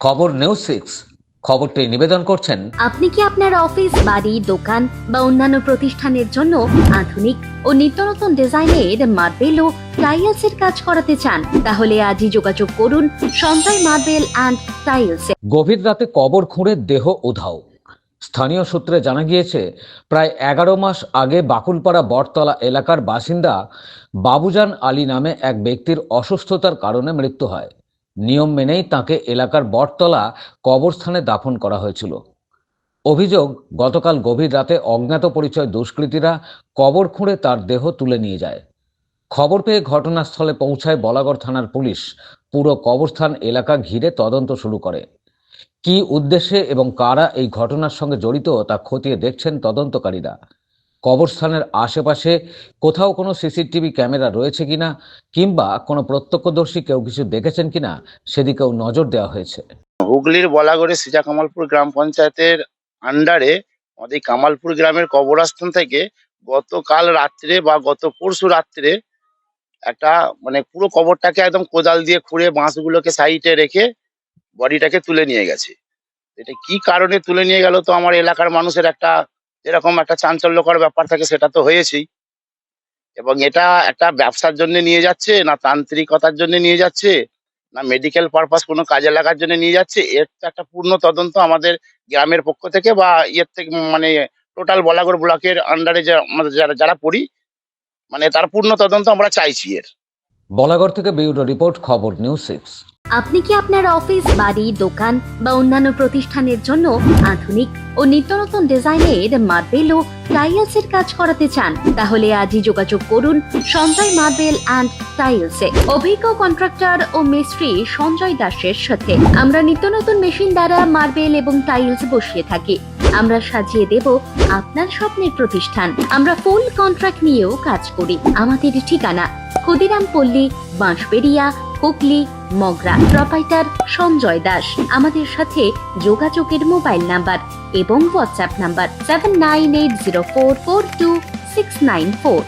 খবর নিউজ 6 খবরটি নিবেদন করছেন। আপনি কি আপনার অফিস, বাড়ি, দোকান বা অন্যান্য প্রতিষ্ঠানের জন্য আধুনিক ও নিত্যনতুন ডিজাইনের মার্বেল ও টাইলসের কাজ করাতে চান? তাহলে আজই যোগাযোগ করুন সঞ্জয় মার্বেল অ্যান্ড টাইলস। গভীর রাতে কবর খুঁড়ে দেহ উধাও। স্থানীয় সূত্রে জানা গিয়েছে, প্রায় 11 মাস আগে বাকুলপাড়া বটতলা এলাকার বাসিন্দা বাবুজান আলী নামে এক ব্যক্তির অসুস্থতার কারণে মৃত্যু হয়। নিয়ম মেনেই তাকে এলাকার বটতলা কবরস্থানে দাফন করা হয়েছিল। অভিযোগ, গতকাল গভীর রাতে অজ্ঞাত পরিচয় দুষ্কৃতীরা কবর খুঁড়ে তার দেহ তুলে নিয়ে যায়। খবর পেয়ে ঘটনাস্থলে পৌঁছায় বলাগড় থানার পুলিশ। পুরো কবরস্থান এলাকা ঘিরে তদন্ত শুরু করে। কী উদ্দেশ্যে এবং কারা এই ঘটনার সঙ্গে জড়িত তা খতিয়ে দেখছেন তদন্তকারীরা। কবরস্থানের আশেপাশে কোথাও কোনো সিসিটিভি ক্যামেরা রয়েছে কিনা কিংবা কোনো প্রত্যক্ষদর্শী কেউ কিছু দেখেছেন কিনা সেদিকেও নজর দেওয়া হয়েছে। হুগলির বলাগড়ে সিজা কামালপুর গ্রাম পঞ্চায়েতের আন্ডারে আমাদের এই কামালপুর গ্রামের কবরস্থান থেকে গতকাল রাত্রে বা গত পরশু রাত্রে একটা পুরো কবরটাকে একদম কোদাল দিয়ে খুঁড়ে বাঁশগুলোকে সাইডে রেখে বডিটাকে তুলে নিয়ে গেছে। এটা কি কারণে তুলে নিয়ে গেল, তো আমার এলাকার মানুষের একটা এরকম একটা চাঞ্চল্যকর ব্যাপার থাকে, সেটা তো হয়েছেই। এবং এটা একটা ব্যবসার জন্য নিয়ে যাচ্ছে, না তান্ত্রিকতার জন্য নিয়ে যাচ্ছে, না মেডিকেল পারপাস কোনো কাজে লাগার জন্য নিয়ে যাচ্ছে, এর তো একটা পূর্ণ তদন্ত আমাদের গ্রামের পক্ষ থেকে বা ইয়ের থেকে টোটাল বলাগড় ব্লকের আন্ডারে যে আমাদের যারা যারা পড়ি তার পূর্ণ তদন্ত আমরা চাইছি এর। বলাগড় থেকে ব্যুরো রিপোর্ট, খবর নিউজ 6। আপনি কি আপনার অফিস, বাড়ি, দোকান বা অন্যান্য প্রতিষ্ঠানের জন্য আধুনিক ও নিত্যনতুন ডিজাইনের মার্বেল ও টাইলসের কাজ করাতে চান? তাহলে আজই যোগাযোগ করুন সঞ্জয় মার্বেল অ্যান্ড টাইলসে। অভিজ্ঞ কন্ট্রাক্টর ও মিস্ত্রি সঞ্জয় দাসের সাথে আমরা নিত্যনতুন মেশিন দ্বারা মার্বেল এবং টাইলস বসিয়ে থাকি। আমরা সাজিয়ে দেব আপনার স্বপ্নের প্রতিষ্ঠান। আমরা ফুল কন্ট্রাক্ট নিয়েও কাজ করি। আমাদের ঠিকানা ক্ষুদিরাম পল্লী, বাঁশবেড়িয়া, হুগলি, মগরা। প্রোপাইটার সঞ্জয় দাস। আমাদের সাথে যোগাযোগের মোবাইল নাম্বার এবং হোয়াটসঅ্যাপ নাম্বার 7980442694।